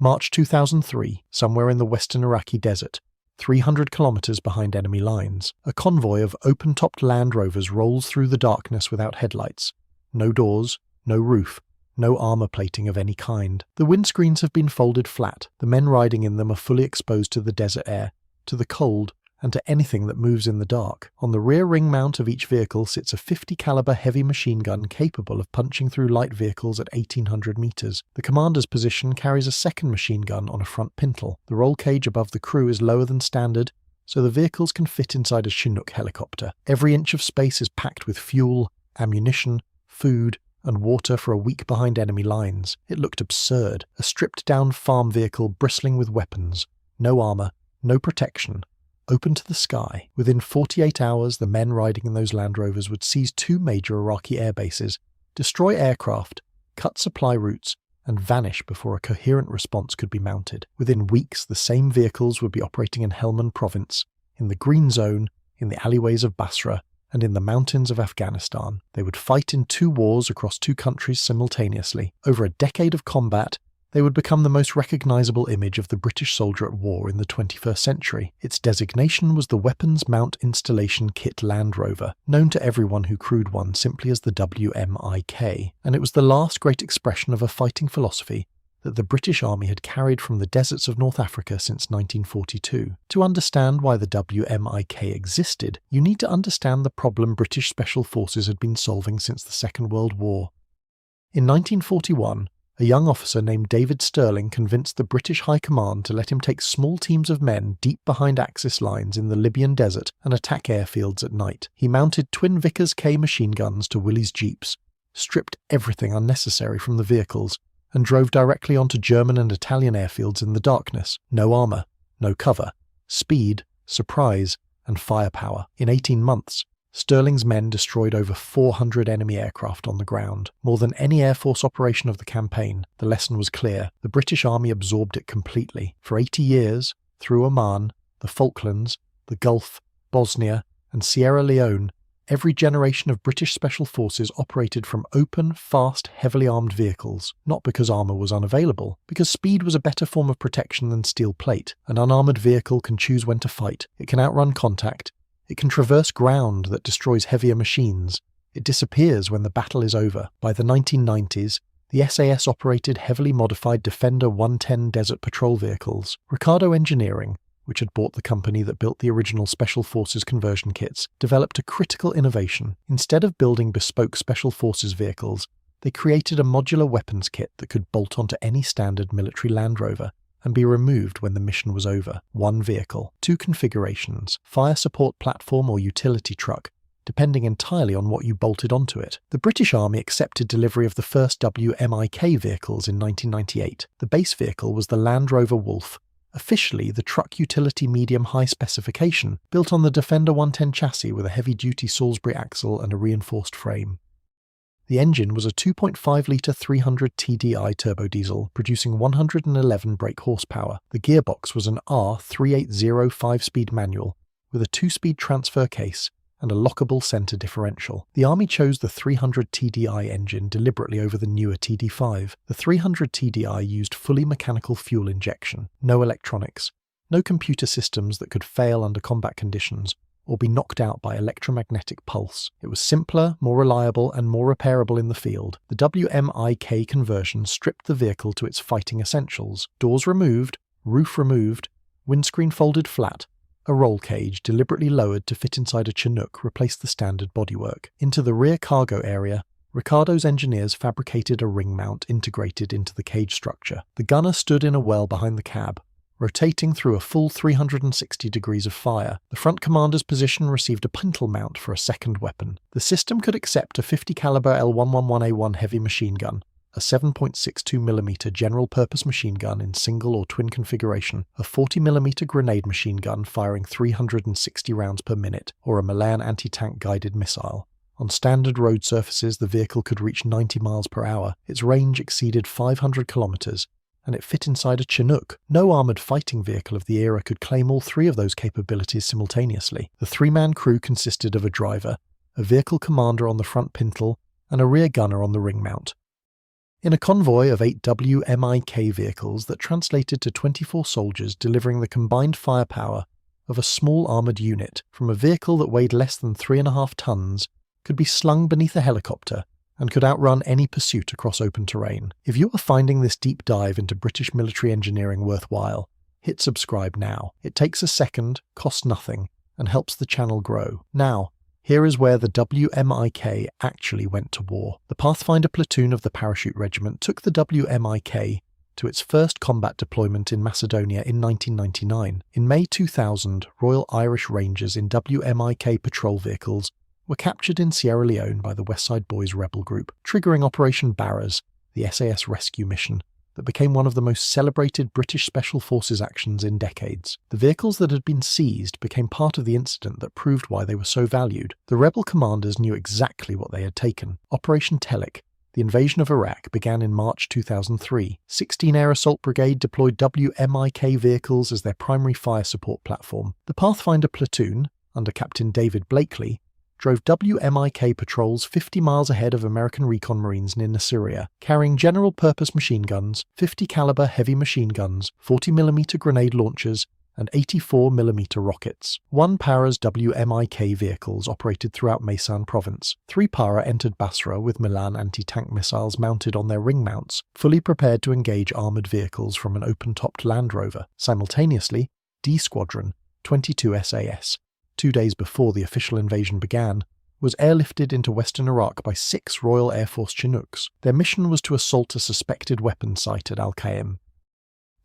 March 2003, somewhere in the western Iraqi desert, 300 kilometers behind enemy lines, a convoy of open-topped Land Rovers rolls through the darkness without headlights. No doors, no roof, no armor plating of any kind. The windscreens have been folded flat. The men riding in them are fully exposed to the desert air, to the cold, and to anything that moves in the dark. On the rear ring mount of each vehicle sits a 50 caliber heavy machine gun capable of punching through light vehicles at 1800 meters. The commander's position carries a second machine gun on a front pintle. The roll cage above the crew is lower than standard, so the vehicles can fit inside a Chinook helicopter. Every inch of space is packed with fuel, ammunition, food, and water for a week behind enemy lines. It looked absurd. A stripped-down farm vehicle bristling with weapons. No armor, no protection. Open to the sky. Within 48 hours, the men riding in those Land Rovers would seize 2 major Iraqi air bases, destroy aircraft, cut supply routes, and vanish before a coherent response could be mounted. Within weeks, the same vehicles would be operating in Helmand Province, in the Green Zone, in the alleyways of Basra, and in the mountains of Afghanistan. They would fight in 2 wars across 2 countries simultaneously. Over a decade of combat, they would become the most recognizable image of the British soldier at war in the 21st century. Its designation was the Weapons Mount Installation Kit Land Rover, known to everyone who crewed one simply as the WMIK, and it was the last great expression of a fighting philosophy that the British Army had carried from the deserts of North Africa since 1942. To understand why the WMIK existed, you need to understand the problem British Special Forces had been solving since the Second World War. In 1941, a young officer named David Stirling convinced the British High Command to let him take small teams of men deep behind Axis lines in the Libyan desert and attack airfields at night. He mounted twin Vickers K machine guns to Willys jeeps, stripped everything unnecessary from the vehicles, and drove directly onto German and Italian airfields in the darkness. No armor, no cover, speed, surprise, and firepower. In 18 months, Stirling's men destroyed over 400 enemy aircraft on the ground. More than any Air Force operation of the campaign, the lesson was clear. The British Army absorbed it completely. For 80 years, through Oman, the Falklands, the Gulf, Bosnia, and Sierra Leone, every generation of British Special Forces operated from open, fast, heavily armed vehicles, not because armour was unavailable, because speed was a better form of protection than steel plate. An unarmoured vehicle can choose when to fight, it can outrun contact, it can traverse ground that destroys heavier machines, it disappears when the battle is over. By the 1990s, the SAS operated heavily modified Defender 110 desert patrol vehicles. Ricardo Engineering, which had bought the company that built the original Special Forces conversion kits, developed a critical innovation. Instead of building bespoke Special Forces vehicles, they created a modular weapons kit that could bolt onto any standard military Land Rover and be removed when the mission was over. 1 vehicle, 2 configurations, fire support platform or utility truck, depending entirely on what you bolted onto it. The British Army accepted delivery of the first WMIK vehicles in 1998. The base vehicle was the Land Rover Wolf, officially the truck utility medium-high specification, built on the Defender 110 chassis with a heavy-duty Salisbury axle and a reinforced frame. The engine was a 2.5-litre 300 TDI turbodiesel, producing 111 brake horsepower. The gearbox was an R380 5-speed manual, with a 2-speed transfer case and a lockable centre differential. The Army chose the 300 TDI engine deliberately over the newer TD5. The 300 TDI used fully mechanical fuel injection, no electronics, no computer systems that could fail under combat conditions or be knocked out by electromagnetic pulse. It was simpler, more reliable, and more repairable in the field. The WMIK conversion stripped the vehicle to its fighting essentials. Doors removed, roof removed, windscreen folded flat. A roll cage, deliberately lowered to fit inside a Chinook, replaced the standard bodywork. Into the rear cargo area, Ricardo's engineers fabricated a ring mount integrated into the cage structure. The gunner stood in a well behind the cab, rotating through a full 360 degrees of fire. The front commander's position received a pintle mount for a second weapon. The system could accept a 50 caliber L111A1 heavy machine gun, a 7.62mm general-purpose machine gun in single or twin configuration, a 40mm grenade machine gun firing 360 rounds per minute, or a Malayan anti-tank guided missile. On standard road surfaces, the vehicle could reach 90 miles per hour. Its range exceeded 500 kilometers, and it fit inside a Chinook. No armoured fighting vehicle of the era could claim all 3 of those capabilities simultaneously. The 3-man crew consisted of a driver, a vehicle commander on the front pintle, and a rear gunner on the ring mount. In a convoy of 8 WMIK vehicles that translated to 24 soldiers delivering the combined firepower of a small armoured unit from a vehicle that weighed less than 3.5 tons, could be slung beneath a helicopter and could outrun any pursuit across open terrain. If you are finding this deep dive into British military engineering worthwhile, hit subscribe now. It takes a second, costs nothing, and helps the channel grow. Now, here is where the WMIK actually went to war. The Pathfinder Platoon of the Parachute Regiment took the WMIK to its first combat deployment in Macedonia in 1999. In May 2000, Royal Irish Rangers in WMIK patrol vehicles were captured in Sierra Leone by the West Side Boys rebel group, triggering Operation Barras, the SAS rescue mission that became one of the most celebrated British Special Forces actions in decades. The vehicles that had been seized became part of the incident that proved why they were so valued. The rebel commanders knew exactly what they had taken. Operation Telic, the invasion of Iraq, began in March 2003. 16 Air Assault Brigade deployed WMIK vehicles as their primary fire support platform. The Pathfinder Platoon, under Captain David Blakely, drove WMIK patrols 50 miles ahead of American recon Marines near Nasiriyah, carrying general-purpose machine guns, 50-caliber heavy machine guns, 40mm grenade launchers, and 84mm rockets. 1 Para's WMIK vehicles operated throughout Helmand Province. 3 Para entered Basra with Milan anti-tank missiles mounted on their ring mounts, fully prepared to engage armoured vehicles from an open-topped Land Rover. Simultaneously, D Squadron, 22 SAS, 2 days before the official invasion began, was airlifted into western Iraq by 6 Royal Air Force Chinooks. Their mission was to assault a suspected weapons site at Al-Qaim.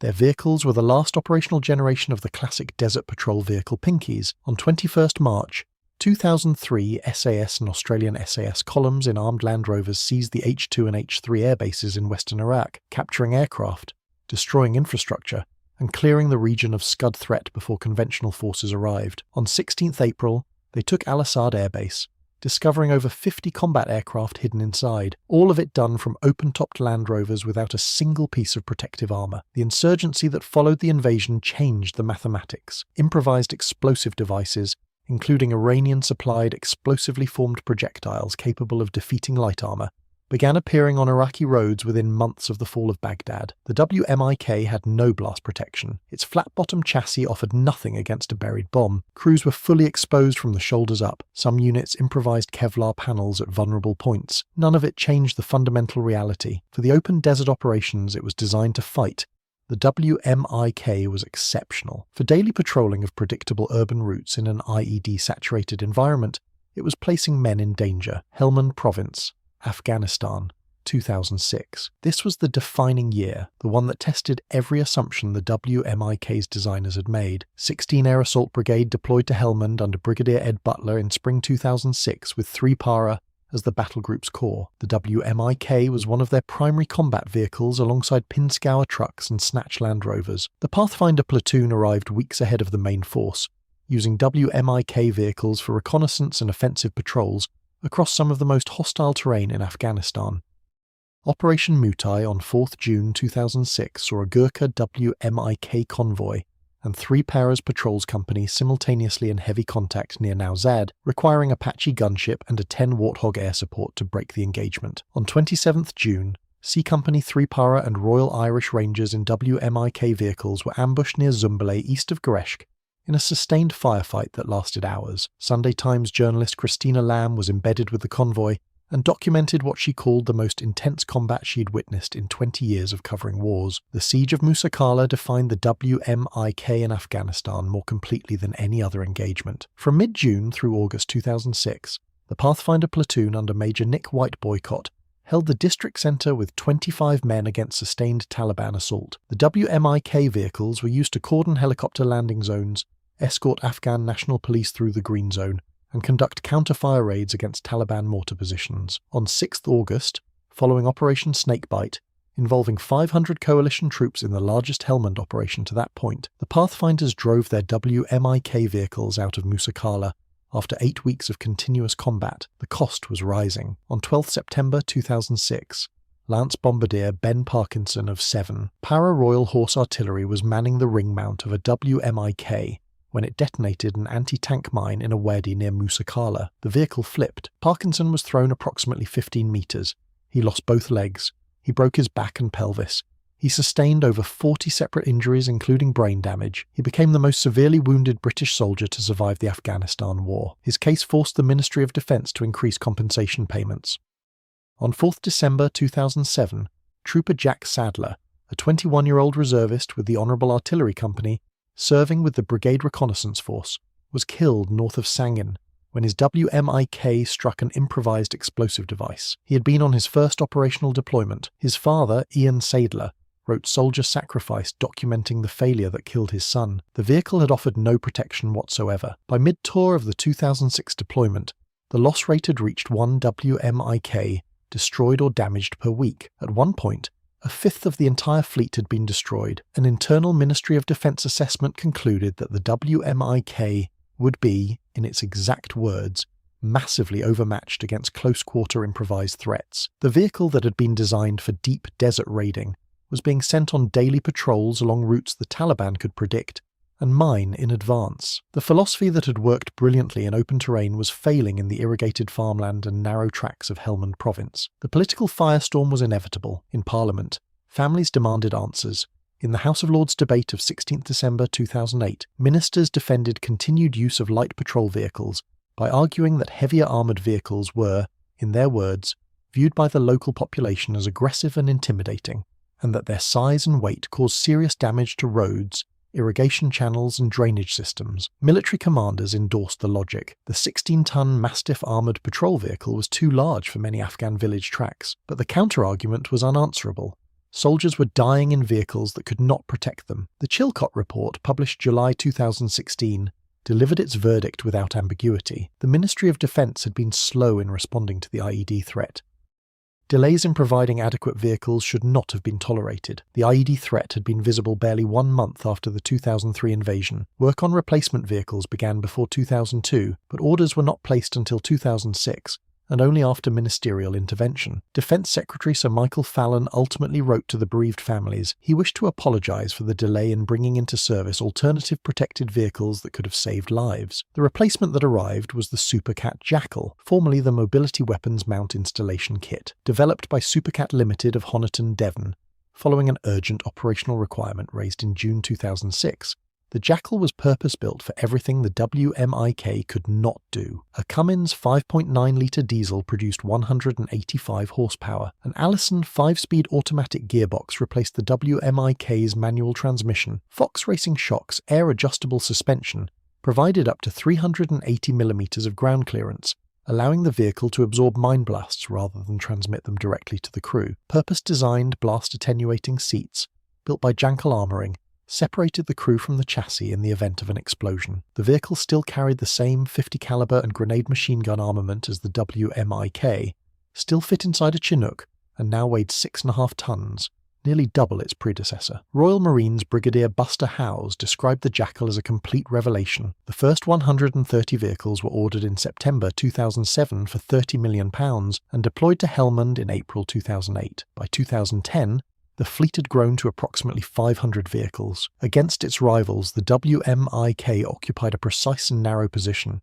Their vehicles were the last operational generation of the classic desert patrol vehicle Pinkies. On 21st March 2003, SAS and Australian SAS columns in armed Land Rovers seized the H2 and H3 air bases in western Iraq, capturing aircraft, destroying infrastructure, and clearing the region of Scud threat before conventional forces arrived. On 16th April, they took Al-Assad Air Base, discovering over 50 combat aircraft hidden inside, all of it done from open-topped Land Rovers without a single piece of protective armour. The insurgency that followed the invasion changed the mathematics. Improvised explosive devices, including Iranian-supplied explosively formed projectiles capable of defeating light armour, began appearing on Iraqi roads within months of the fall of Baghdad. The WMIK had no blast protection. Its flat-bottom chassis offered nothing against a buried bomb. Crews were fully exposed from the shoulders up. Some units improvised Kevlar panels at vulnerable points. None of it changed the fundamental reality. For the open desert operations it was designed to fight, the WMIK was exceptional. For daily patrolling of predictable urban routes in an IED-saturated environment, it was placing men in danger. Helmand Province, Afghanistan, 2006. This was the defining year, the one that tested every assumption the WMIK's designers had made. 16 Air Assault Brigade deployed to Helmand under Brigadier Ed Butler in spring 2006 with 3 Para as the battle group's core. The WMIK was one of their primary combat vehicles alongside Pinzgauer trucks and Snatch Land Rovers. The Pathfinder Platoon arrived weeks ahead of the main force, using WMIK vehicles for reconnaissance and offensive patrols across some of the most hostile terrain in Afghanistan. Operation Mutai on 4th June 2006 saw a Gurkha WMIK convoy and 3 Para's patrols company simultaneously in heavy contact near Nowzad, requiring Apache gunship and a 10 Warthog air support to break the engagement. On 27th June, C Company 3 Para and Royal Irish Rangers in WMIK vehicles were ambushed near Zumbale east of Gereshk in a sustained firefight that lasted hours. Sunday Times journalist Christina Lamb was embedded with the convoy and documented what she called the most intense combat she had witnessed in 20 years of covering wars. The siege of Musa Qala defined the WMIK in Afghanistan more completely than any other engagement. From mid-June through August 2006, the Pathfinder Platoon under Major Nick White Boycott held the district centre with 25 men against sustained Taliban assault. The WMIK vehicles were used to cordon helicopter landing zones, escort Afghan National Police through the Green Zone, and conduct counter-fire raids against Taliban mortar positions. On 6th August, following Operation Snakebite, involving 500 coalition troops in the largest Helmand operation to that point, the Pathfinders drove their WMIK vehicles out of Musa Qala after 8 weeks of continuous combat. The cost was rising. On 12th September 2006, Lance Bombardier Ben Parkinson of 7 Para Royal Horse Artillery was manning the ring mount of a WMIK when it detonated an anti-tank mine in a wadi near Musa Qala. The vehicle flipped. Parkinson was thrown approximately 15 metres. He lost both legs. He broke his back and pelvis. He sustained over 40 separate injuries, including brain damage. He became the most severely wounded British soldier to survive the Afghanistan War. His case forced the Ministry of Defence to increase compensation payments. On 4th December 2007, Trooper Jack Sadler, a 21-year-old reservist with the Honourable Artillery Company, serving with the Brigade Reconnaissance Force, was killed north of Sangin when his WMIK struck an improvised explosive device. He had been on his first operational deployment. His father, Ian Sadler, wrote Soldier Sacrifice documenting the failure that killed his son. The vehicle had offered no protection whatsoever. By mid-tour of the 2006 deployment, the loss rate had reached 1 WMIK, destroyed or damaged per week. At one point, a fifth of the entire fleet had been destroyed. An internal Ministry of Defence assessment concluded that the WMIK would be, in its exact words, massively overmatched against close-quarter improvised threats. The vehicle that had been designed for deep desert raiding was being sent on daily patrols along routes the Taliban could predict and mine in advance. The philosophy that had worked brilliantly in open terrain was failing in the irrigated farmland and narrow tracts of Helmand Province. The political firestorm was inevitable. In Parliament, families demanded answers. In the House of Lords debate of 16 December 2008, ministers defended continued use of light patrol vehicles by arguing that heavier armoured vehicles were, in their words, viewed by the local population as aggressive and intimidating, and that their size and weight caused serious damage to roads, irrigation channels and drainage systems. Military commanders endorsed the logic. The 16-ton Mastiff armoured patrol vehicle was too large for many Afghan village tracks, but the counter-argument was unanswerable. Soldiers were dying in vehicles that could not protect them. The Chilcot Report, published July 2016, delivered its verdict without ambiguity. The Ministry of Defence had been slow in responding to the IED threat. Delays in providing adequate vehicles should not have been tolerated. The IED threat had been visible barely 1 month after the 2003 invasion. Work on replacement vehicles began before 2002, but orders were not placed until 2006, and only after ministerial intervention. Defence Secretary Sir Michael Fallon ultimately wrote to the bereaved families he wished to apologise for the delay in bringing into service alternative protected vehicles that could have saved lives. The replacement that arrived was the Supercat Jackal, formerly the Mobility Weapons Mount Installation Kit, developed by Supercat Limited of Honiton, Devon, following an urgent operational requirement raised in June 2006. The Jackal was purpose-built for everything the WMIK could not do. A Cummins 5.9-litre diesel produced 185 horsepower. An Allison 5-speed automatic gearbox replaced the WMIK's manual transmission. Fox Racing Shock's air-adjustable suspension provided up to 380mm of ground clearance, allowing the vehicle to absorb mine blasts rather than transmit them directly to the crew. Purpose-designed blast-attenuating seats, built by Jackal Armouring, separated the crew from the chassis in the event of an explosion. The vehicle still carried the same 50 caliber and grenade machine gun armament as the WMIK, still fit inside a Chinook, and now weighed 6.5 tons, nearly double its predecessor. Royal Marines Brigadier Buster Howes described the Jackal as a complete revelation. The first 130 vehicles were ordered in September 2007 for £30 million and deployed to Helmand in April 2008. By 2010, the fleet had grown to approximately 500 vehicles. Against its rivals, the WMIK occupied a precise and narrow position.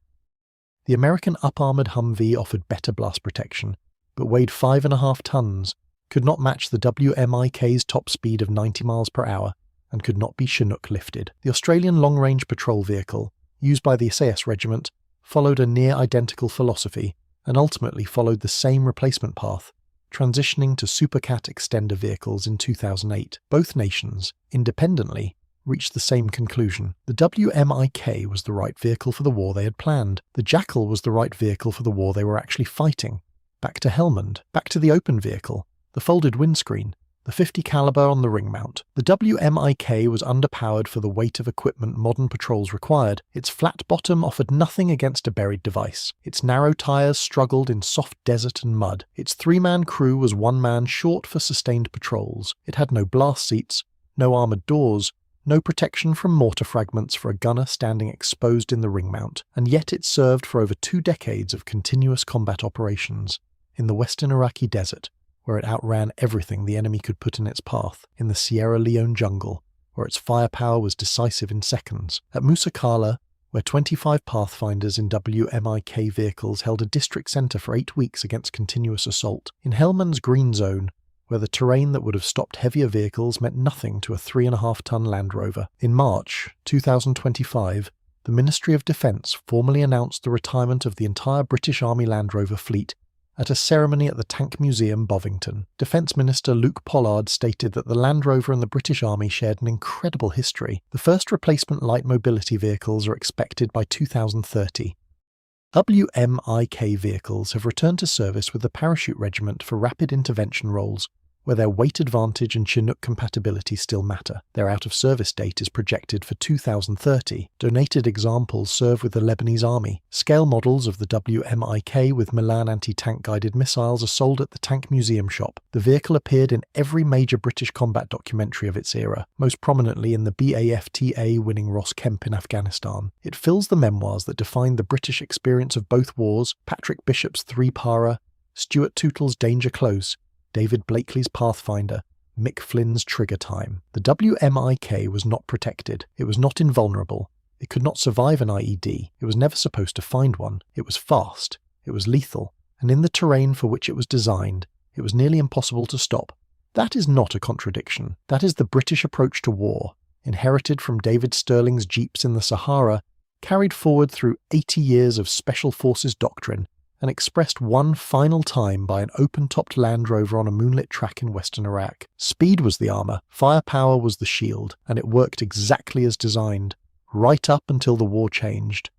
The American up-armoured Humvee offered better blast protection, but weighed 5.5 tons, could not match the WMIK's top speed of 90 miles per hour, and could not be Chinook lifted. The Australian long-range patrol vehicle, used by the SAS Regiment, followed a near-identical philosophy, and ultimately followed the same replacement path, transitioning to Supercat extender vehicles in 2008. Both nations, independently, reached the same conclusion. The WMIK was the right vehicle for the war they had planned. The Jackal was the right vehicle for the war they were actually fighting. Back to Helmand, back to the open vehicle, the folded windscreen, the 50 caliber on the ring mount. The WMIK was underpowered for the weight of equipment modern patrols required. Its flat bottom offered nothing against a buried device. Its narrow tyres struggled in soft desert and mud. Its 3-man crew was 1 man short for sustained patrols. It had no blast seats, no armoured doors, no protection from mortar fragments for a gunner standing exposed in the ring mount, and yet it served for over 2 decades of continuous combat operations in the western Iraqi desert, where it outran everything the enemy could put in its path, in the Sierra Leone jungle, where its firepower was decisive in seconds, at Musa Qala, where 25 Pathfinders in WMIK vehicles held a district centre for 8 weeks against continuous assault, in Helmand's Green Zone, where the terrain that would have stopped heavier vehicles meant nothing to a 3.5-ton Land Rover. In March 2025, the Ministry of Defence formally announced the retirement of the entire British Army Land Rover fleet at a ceremony at the Tank Museum, Bovington. Defence Minister Luke Pollard stated that the Land Rover and the British Army shared an incredible history. The first replacement light mobility vehicles are expected by 2030. WMIK vehicles have returned to service with the Parachute Regiment for rapid intervention roles, where their weight advantage and Chinook compatibility still matter. Their out-of-service date is projected for 2030. Donated examples serve with the Lebanese army. Scale models of the WMIK with Milan anti-tank guided missiles are sold at the Tank Museum shop. The vehicle appeared in every major British combat documentary of its era, most prominently in the BAFTA winning Ross Kemp in Afghanistan. It fills the memoirs that defined the British experience of both wars: Patrick Bishop's 3-Para, Stuart Tootle's Danger Close, David Blakely's Pathfinder, Mick Flynn's Trigger Time. The WMIK was not protected. It was not invulnerable. It could not survive an IED. It was never supposed to find one. It was fast. It was lethal. And in the terrain for which it was designed, it was nearly impossible to stop. That is not a contradiction. That is the British approach to war, inherited from David Stirling's Jeeps in the Sahara, carried forward through 80 years of Special Forces doctrine, and expressed one final time by an open-topped Land Rover on a moonlit track in western Iraq. Speed was the armour, firepower was the shield, and it worked exactly as designed, right up until the war changed.